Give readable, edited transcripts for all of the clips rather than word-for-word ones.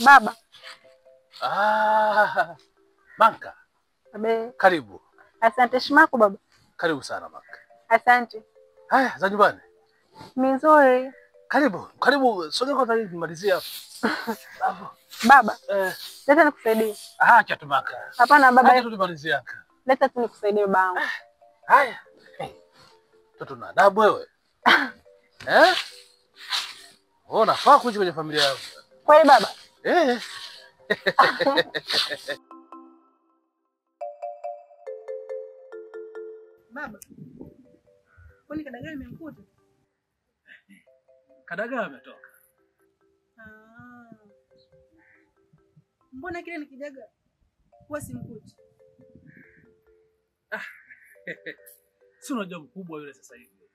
Baba. Banka. Abe. Karibu. Asante shimako baba. Karibu sana Banka. Asante. Haya, za nyumbani. Nzuri. Karibu. Sogea kwanza ili nimalizie hapo. Baba. Leta nikusaidie. Acha tu Banka. Hapana baba. Acha tu nimalizie hapa. Leta tu nikusaidie baba. Haya. Mtoto na adabu wewe. Unafaa kuishi kwenye familia yako. Kweli baba? Baba. Kwani Kadagaa imemkuta? Kadagaa ametoka. Mbona kile nikijaga huwa simkuti? Si unajua mkubwa yule sasa hivi.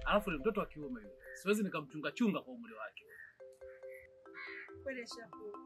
Alafu ni mtoto wa kiume yule. Siwezi nikamchunga chunga kwa umri wake. Kweli shafu.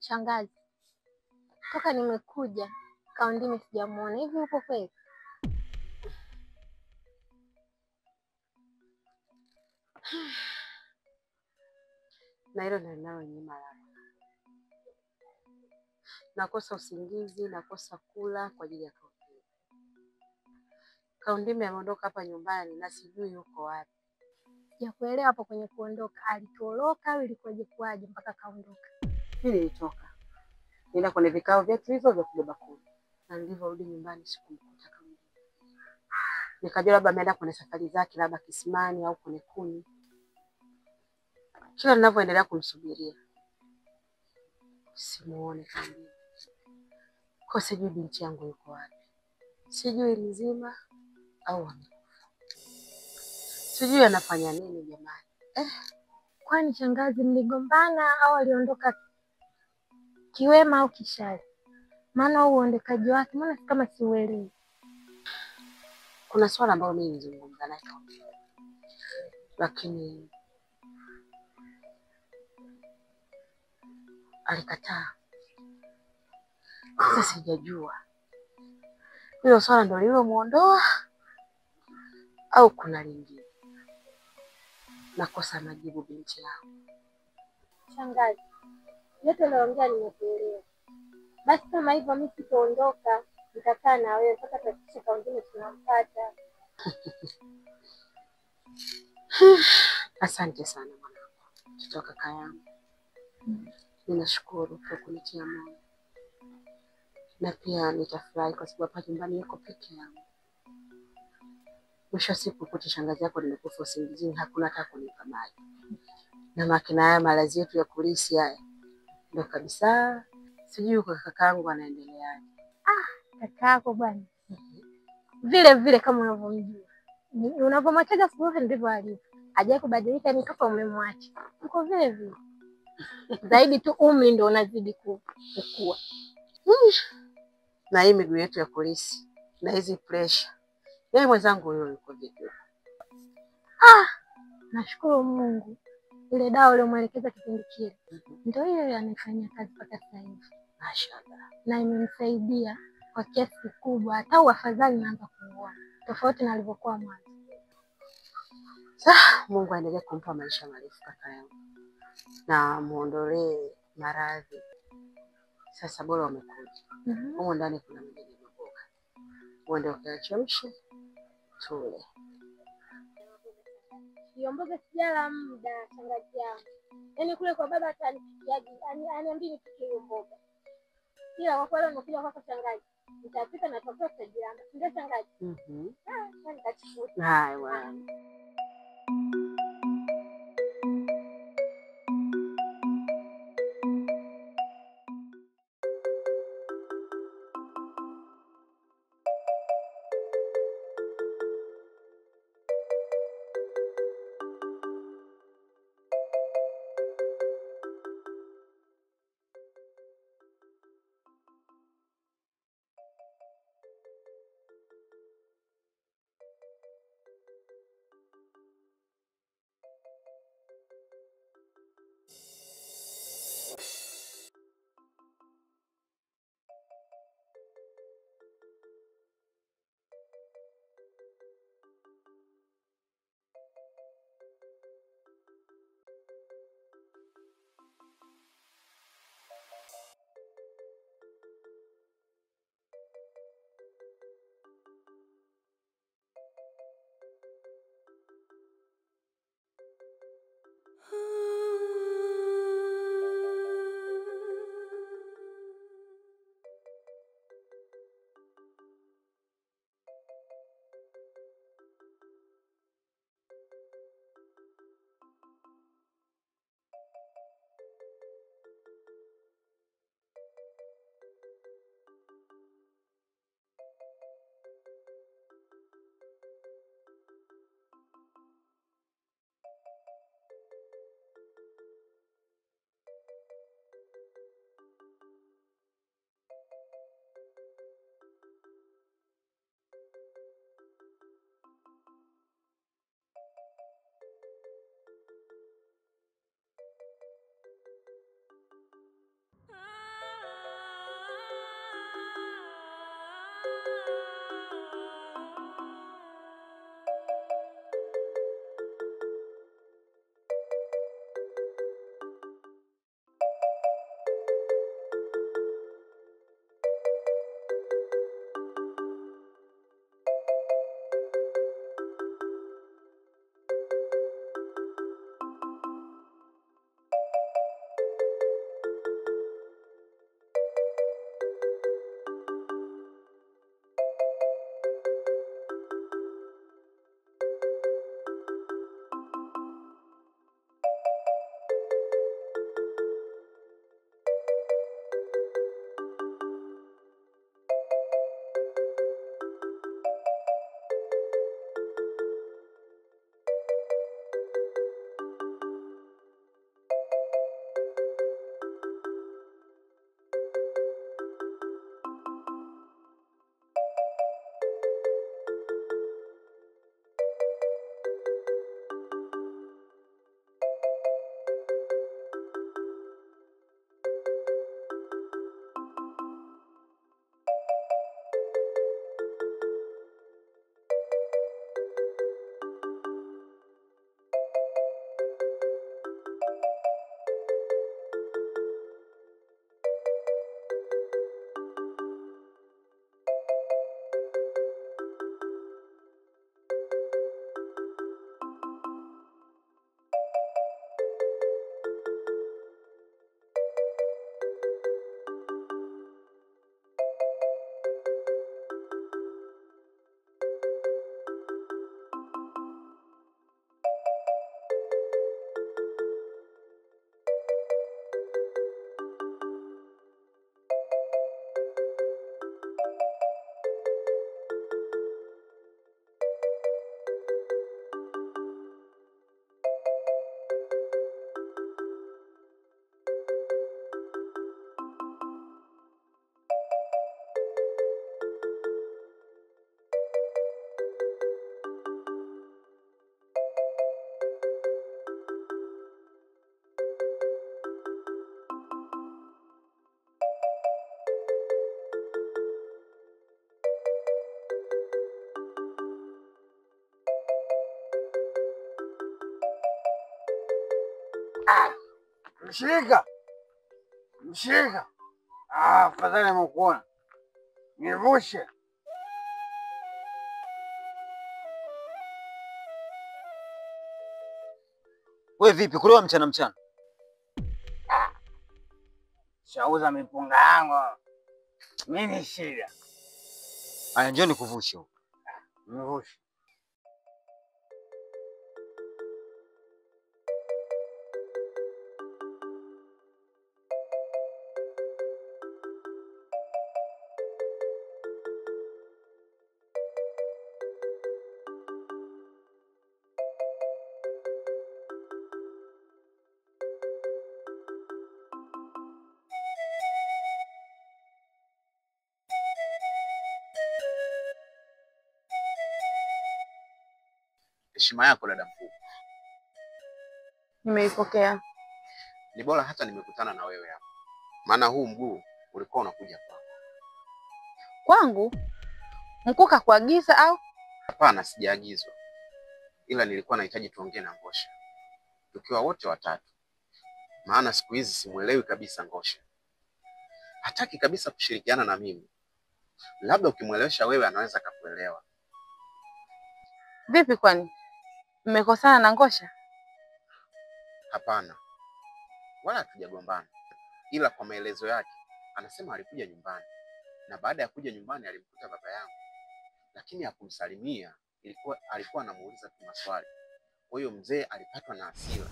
Shangazi, toka nimekuja Kaundime sijamuona. Hivi upo kweli? Na hilo ndio linalonyima raha. Nakosa usingizi, nakosa kula kwa ajili ya Kaundime. Kaundime ameondoka hapa nyumbani na sijui yuko wapi. Sijakuelewa hapo kwenye kuondoka. Alitoroka au ilikuwaje kwaje mpaka kaondoka? Mimi nilitoka. Nenda kwenye vikao vyetu hivyo vya kubeba kuni. Na nilivyorudi nyumbani sikumkuta Kaundime. Nikajua labda ameenda kwenye safari zake, labda kisimani au kwenye kuni. Kila ninavyoendelea kumsubiria simuone Kaundime. Kwa sijui binti yangu yuko wapi. Sijui mzima au amekufa. Sijui anafanya nini jamani. Kwani shangazi, mligombana au aliondoka kiwema au kishari? Maana huo uondekaji wake maana kama siuelewi. Kuna swala ambalo mimi nilizungumza naye Kaundime. Lakini alikataa. Sasa sijajua hilo swala ndio lilomuondoa au kuna lingine. Nakosa majibu binti yangu. Shangazi, yote naongea nimekuelewa. Basi kama hivyo mimi sitaondoka, nitakaa na wewe mpaka tuhakikishe Kaundime tunampata. Asante sana mwanangu. Mtoto kaka yangu. Ninashukuru kwa kunitia moyo. Na pia nitafurahi kwa sababu hapa nyumbani yuko peke yangu. Mwisho siku kuti shangazi yako nimekufa usingizini, hakuna hata kunipa maji. Na makina haya malazi yetu ya kulisi haya. Ndio kabisa. Sijui kwa kakaangu anaendeleaje. Kakaako bwana. Vile vile kama unavyomjua. Unavomwacha sasa ndivyo alivyo. Hajawahi kubadilika, ni toka umemwacha. Uko vile vile. Zaidi tu umri ndio unazidi kukua. Na hii miguu yetu ya polisi na hizi pressure. Yeye mwenzangu huyo yuko vipi? Nashukuru Mungu. Ile dawa ile mwelekeza kipindi kile. Ndio ile anafanya kazi mpaka sasa hivi. Mashaallah. Na imemsaidia kwa kiasi kikubwa, hata afadhali naanza kuona tofauti na alivyokuwa mwanzo. Mungu aendelee kumpa maisha marefu kaka yangu, na muondolee maradhi. Sasa bora umekuja. Huko ndani kuna mgeni mboga. Uende ukachemshe tule. Hiyo mboga sijala muda shangazi yangu. Yaani kule kwa baba atanipikiaje? Aniambie nipike hiyo mboga. Ila kwa kweli unakuja kwa shangazi. Nitapika na tutakuwa tutajiramba. Ndio shangazi. Nitachifuta. Hai bwana. Mshirika. Mshirika. Afadhali nimekuona. Nivushe. Wewe vipi kulewa mchana? Shauza mipunga yangu. Nini shida? Aya, njoo nikuvushe huko. Nivushe. Heshima yako dada mkuu. Nimeipokea. Ni bora hata nimekutana na wewe hapa. Maana huu mguu ulikuwa unakuja kwangu. Kwangu? Mkuu kakuagiza au? Hapana, sijaagizwa. Ila nilikuwa nahitaji tuongee na Ngosha. Tukiwa wote watatu. Maana siku hizi simuelewi kabisa Ngosha. Hataki kabisa kushirikiana na mimi. Labda ukimuelewesha wewe anaweza kukuelewa. Vipi kwani? Mmekosana na Ngosha? Hapana. Wala hatujagombana. Ila kwa maelezo yake anasema alikuja nyumbani. Na baada ya kuja nyumbani alimkuta baba yangu. Lakini hakumsalimia, alikuwa anamuuliza tu maswali. Kwa hiyo mzee alipatwa na hasira.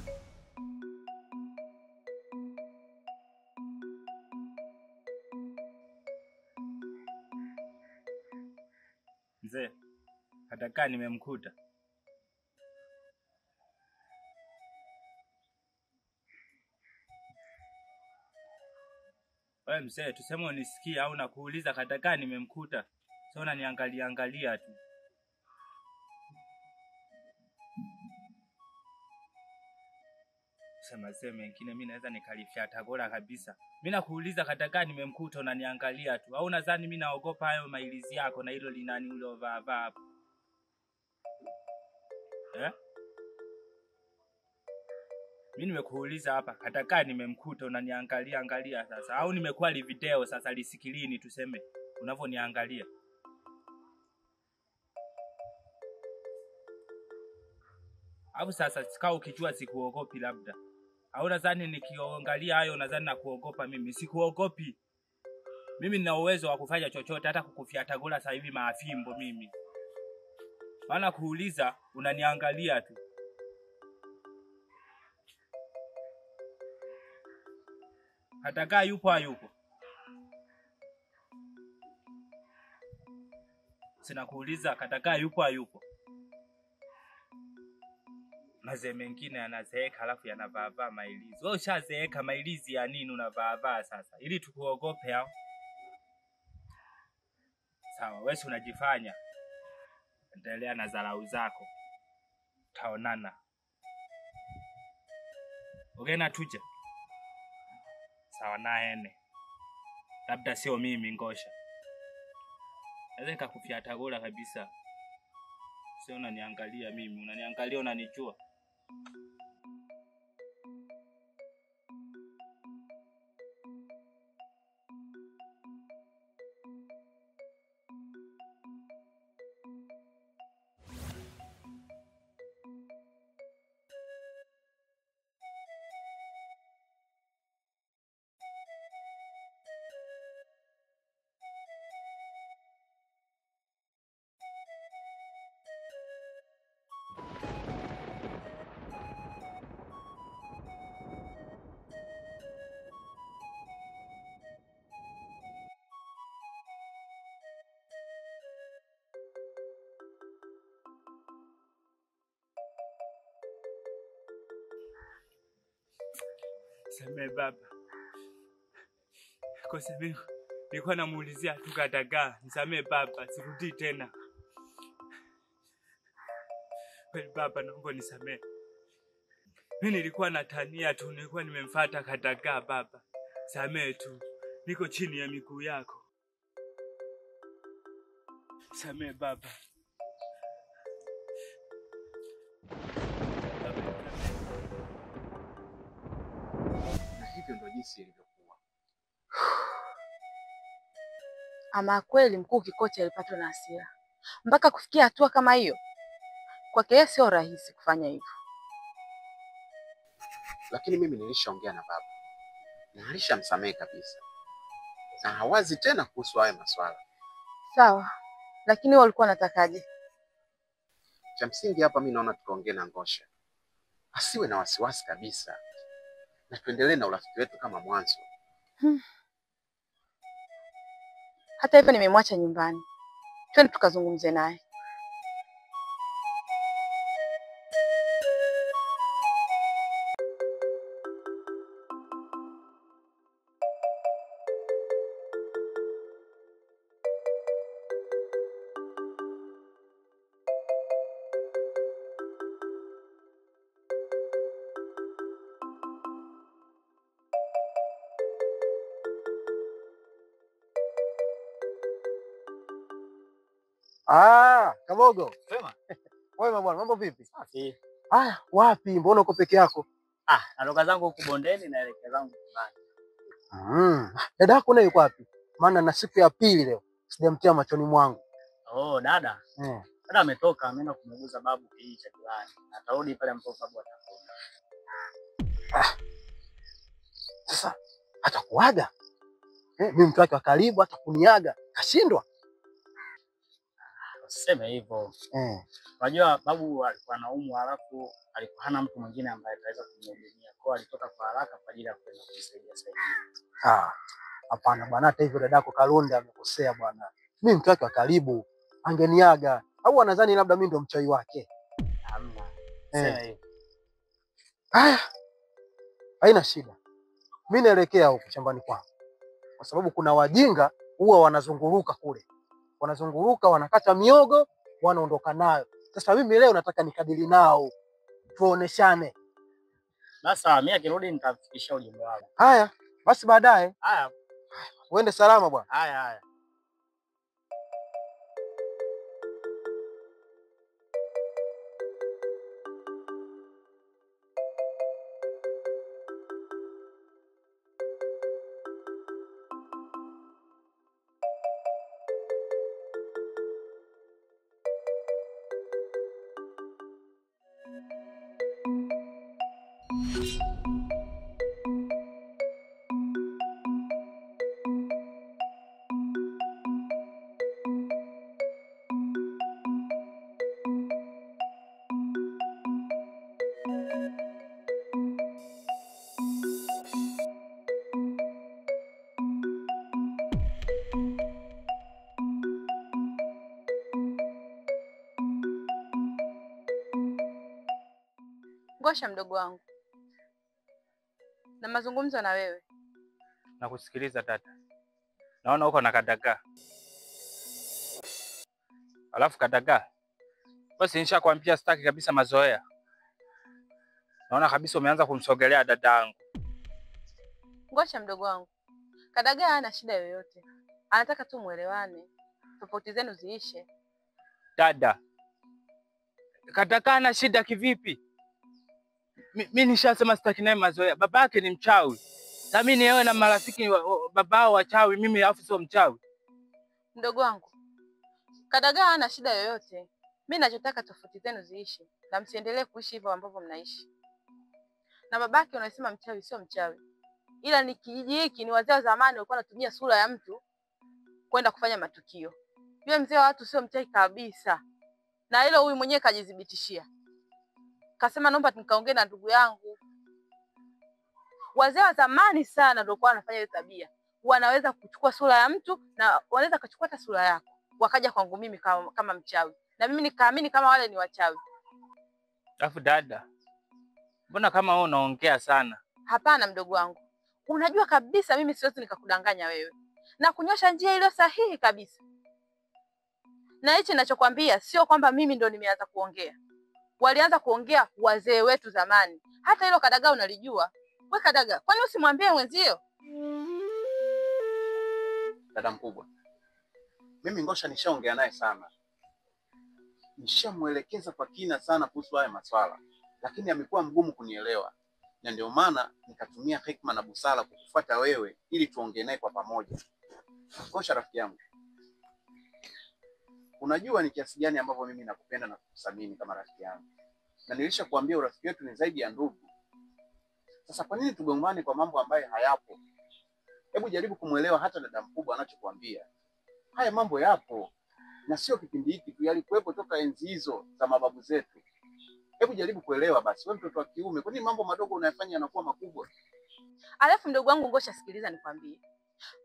Mzee, hatakaa nimemkuta. Wewe mzee, tuseme unisikie au nakuuliza hatakaa nimemkuta. Sio unaniangalia tu. Sema mengine mimi naweza nikalifyata gola kabisa. Mimi nakuuliza hatakaa nimemkuta unaniangalia tu. Au nadhani mimi naogopa hayo mailizi yako na hilo linani ulovaa hapo. Mimi nimekuuliza hapa hatakaa nimemkuta unaniangalia sasa. Au nimekuwa video sasa lisikilini tuseme unavoniangalia. Hapo sasa sikao ukijua sikuogopi labda. Au nadhani nikiangalia hayo nadhani nakuogopa mimi. Sikuogopi. Mimi nina uwezo wa kufanya chochote hata kukufyata gola sasa hivi maafimbo mimi. Maana kuuliza unaniangalia tu. Hatakaa yupo hayupo? Sina kuuliza hatakaa yupo hayupo? Mazee mengine anazeeka alafu yanavaa mailizi. Wewe ushazeeka mailizi ya nini unavaa sasa? Ili tukuogope hao. Sawa, wewe unajifanya. Endelea na dharau zako. Taonana. Ugena tuje. Sawa naene. Labda sio mimi Ngosha. Naweza nikakufyata gola kabisa. Sio unaniangalia mimi, unaniangalia unanijua. Seme baba. Kwa sababu nilikuwa namuulizia tu katagaa. Nisamee baba, sirudi tena. Kweli baba naomba nisamee. Mimi nilikuwa natania tu, nilikuwa nimemfuata katagaa baba. Samee tu. Niko chini ya miguu yako. Samee baba. jinsi ilivyokuwa. Ama kweli mkuu Kikoti alipatwa na hasira mpaka kufikia hatua kama hiyo. Kwake yeye sio rahisi kufanya hivyo. Lakini mimi nilishaongea na baba na alishamsamehe kabisa, na hawazi tena kuhusu haya maswala. Sawa, lakini walikuwa wanatakaje? Cha msingi hapa mimi naona tukaongee na Ngosha, asiwe na wasiwasi kabisa, na tuendelee na urafiki wetu kama mwanzo. Hata hivyo nimemwacha nyumbani, twende tukazungumze naye. Kabogo. Sema. Wewe bwana, mambo vipi? Safi. Wapi? Mbona uko peke yako? Natoka zangu huku bondeni naelekea zangu nyumbani. Dada yako naye yuko wapi? Maana na siku ya pili leo sijamtia machoni mwangu. Oh, dada. Dada ametoka, ameenda kumuuguza babu kijiji cha jirani. Atarudi pale ambapo babu atakuwa. Sasa atakuaga? Mimi mtu wake wa karibu hata kuniaga kashindwa. Usiseme hivyo. Unajua babu alikuwa anaumwa, alafu alikuwa hana mtu mwingine ambaye ataweza kumhudumia. Kwa hiyo alitoka kwa haraka kwa ajili ya kwenda kumsaidia. Hapana bwana, hata hivyo dadako Kalonda amekosea bwana. Mimi mtu wake wa karibu, angeniaga. Au anadhani labda mimi ndo mchawi wake. Hamna. Sema hivyo. Haina shida. Mimi naelekea huko shambani kwangu. Kwa sababu kuna wajinga huwa wanazunguruka kule. Wanazunguruka, wanakata miogo, wanaondoka nayo. Sasa mimi leo nataka nikadili nao. Tuoneshane. Sasa mimi akirudi nitafikisha ujumbe wangu. Haya, basi baadaye. Haya. Uende salama bwana. Haya. Ngosha mdogo wangu, na mazungumzo na wewe. Nakusikiliza tata. Naona uko na kadagaa. Alafu kadagaa. Basi nishakwambia sitaki kabisa mazoea. Naona kabisa umeanza kumsogelea dada yangu. Ngosha mdogo wangu, kadagaa hana shida yoyote. Anataka tu muelewane, tofauti zenu ziishe. Dada, kadagaa hana shida kivipi? Mimi nishasema sitaki naye mazoea. Babake ni mchawi. Na mimi niwe na marafiki babao wachawi, mimi alafu sio mchawi. Mdogo wangu, kadagaa hana shida yoyote. Mimi ninachotaka tofauti zenu ziishe na msiendelee kuishi hivyo ambavyo mnaishi. Na babake unasema mchawi sio mchawi. Ila ni kijiji hiki, ni wazee wa zamani walikuwa wanatumia sura ya mtu kwenda kufanya matukio. Yule mzee wa watu sio mchawi kabisa. Na hilo huyu mwenyewe kajidhibitishia. Kasema naomba nikaongee na ndugu yangu. Wazee wa zamani sana ndio kwa wanafanya hiyo tabia. Wanaweza kuchukua sura ya mtu na wanaweza kuchukua hata sura yako. Wakaja kwangu mimi kama mchawi. Na mimi nikaamini kama wale ni wachawi. Alafu dada, mbona kama wewe unaongea sana? Hapana mdogo wangu. Unajua kabisa mimi siwezi nikakudanganya wewe. Na kunyosha njia ile sahihi kabisa. Na hichi ninachokwambia sio kwamba mimi ndo nimeanza kuongea. Walianza kuongea wazee wetu zamani. Hata hilo kadagaa unalijua. Wewe kadagaa, kwani usimwambie mwenzio? Dada mkubwa, mimi Ngosha nishaongea naye sana. Nishamuelekeza kwa kina sana kuhusu haya maswala, lakini amekuwa mgumu kunielewa. na ndio maana nikatumia hekima na busara kukufuata wewe ili tuongee naye kwa pamoja. Ngosha rafiki yangu, unajua ni kiasi gani ambavyo mimi nakupenda na kukuthamini kama rafiki yangu, na nilishakwambia urafiki wetu ni zaidi ya ndugu. Sasa kwa nini tugombane kwa mambo ambayo hayapo? Hebu jaribu kumuelewa hata dada mkubwa anachokuambia. Haya mambo yapo na sio kipindi hiki tu, yalikuwepo toka enzi hizo za mababu zetu. Hebu jaribu kuelewa basi, wewe mtoto wa kiume, kwa nini mambo madogo unayofanya yanakuwa makubwa? Alafu mdogo wangu Ngosha, sikiliza nikwambie.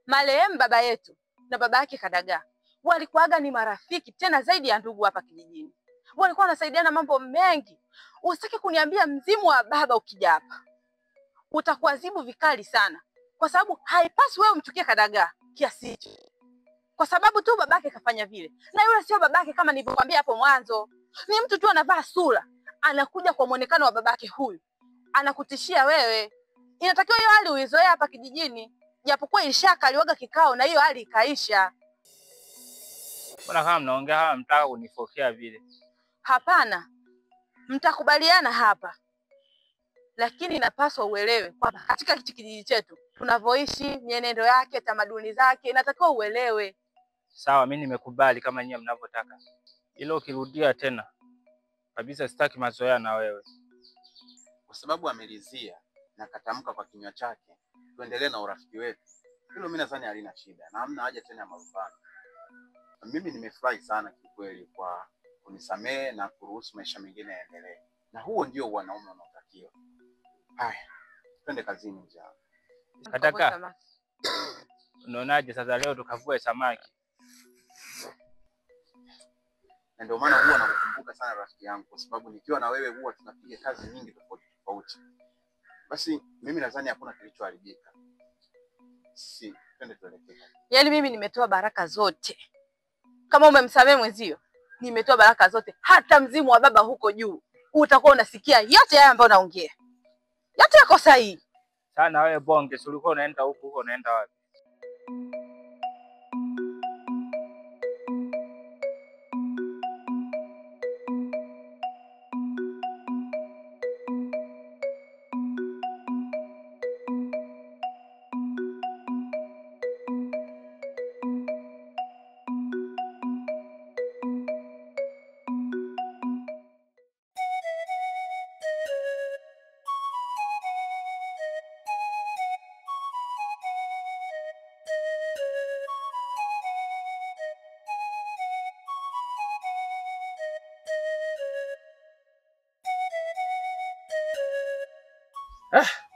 Marehemu baba yetu na baba yake Kadagaa walikuwaga ni marafiki tena zaidi ya ndugu hapa kijijini. Walikuwa wanasaidiana mambo mengi. Usitaki kuniambia mzimu wa baba ukija hapa utakuadhibu vikali sana, kwa sababu haipaswi wewe umchukie Kadagaa kiasi hicho. Kwa sababu tu babake kafanya vile. Na yule sio babake kama nilivyokuambia hapo mwanzo. Ni mtu tu anavaa sura, anakuja kwa muonekano wa babake huyu. Anakutishia wewe. Inatakiwa hiyo hali uizoee hapa kijijini. Japokuwa ilishakaliwaga kikao na hiyo hali ikaisha. Mbona kama mnaongea hapa mtaka kunifokea vile? Hapana. Mtakubaliana hapa. Lakini inapaswa uelewe kwamba katika kijiji chetu tunavyoishi, mienendo yake, tamaduni zake, inatakiwa uelewe. Sawa, mimi nimekubali kama nyinyi mnavyotaka. Ilo ukirudia tena kabisa sitaki mazoea na wewe. Kwa sababu amelizia na katamka kwa kinywa chake, tuendelee na urafiki wetu. Hilo mimi nadhani halina shida na hamna haja tena ya marumbano. Mimi nimefurahi sana kikweli kwa kunisamehe na kuruhusu maisha mengine yaendelee. Na huo ndio wanaume unaotakiwa. Haya, twende kazini njaa. Kadagaa, unaonaje sasa leo tukavue samaki? Na ndio maana huwa nakukumbuka sana rafiki yangu, kwa sababu nikiwa na wewe huwa tunapiga kazi nyingi tofauti tofauti. Basi mimi nadhani hakuna kilichoharibika. Si, twende tuelekee. Yaani mimi nimetoa baraka zote. Kama umemsamehe mwenzio, nimetoa baraka zote. Hata mzimu wa baba huko juu utakuwa unasikia yote haya ambayo naongea. Yote yako sahihi. Sana wewe bonge, si ulikuwa unaenda huko unaenda wapi?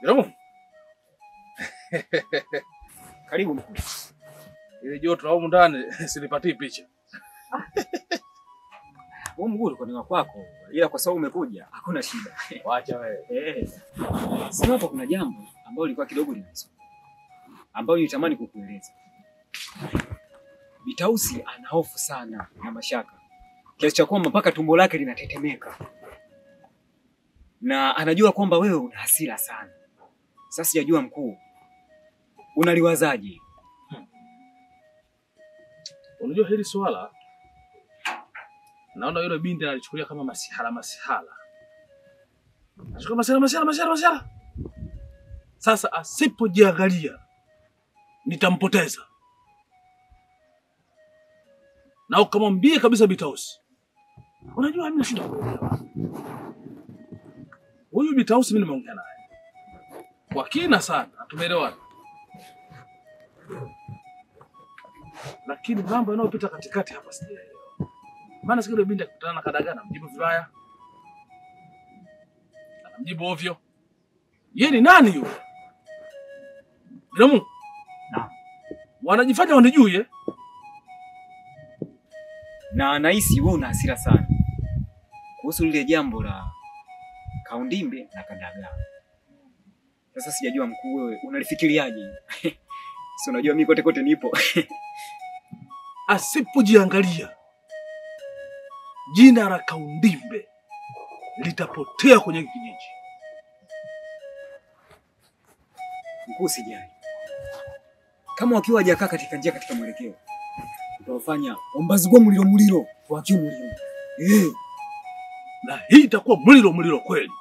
Biramu. Karibu mkuu. Ile joto au ndani silipatii picha. Wewe mkuu uko ni kwako, ila kwa sababu umekuja hakuna shida. Waacha wewe. Sasa hapo kuna jambo ambalo lilikuwa kidogo linasumbua, ambalo nilitamani kukueleza. Bitausi ana hofu sana na mashaka, kiasi cha kwamba mpaka tumbo lake linatetemeka. Na anajua kwamba wewe una hasira sana. Sasa sijajua mkuu, unaliwazaje? Unajua hili swala, naona yule binti analichukulia kama masihala. Anachukua masihala. Sasa asipojiangalia nitampoteza. Na ukamwambia kabisa Bitausi. Unajua mimi nashinda kuelewa. Huyu Bitausi mimi nimeongea naye kwa kina sana, tumeelewana. Lakini mambo yanayopita katikati hapa sijaelewa. Maana siku ile binti akutana na Kadagaa na mjibu vibaya. Anamjibu ovyo. Yeye ni nani yule? Biramu. Naam. Wanajifanya wanijue. Na anahisi wewe una hasira sana kuhusu lile jambo la Kaundimbe na Kadagaa. Sasa sijajua mkuu, wewe unalifikiriaje? Si unajua mimi kote nipo. Asipojiangalia jina la Kaundimbe litapotea kwenye kijiji. Mkuu sijali. Kama wakiwa hajakaa katika njia katika mwelekeo, utawafanya ombazigwa muliro wakiwa muliro. Na hii itakuwa muliro kweli.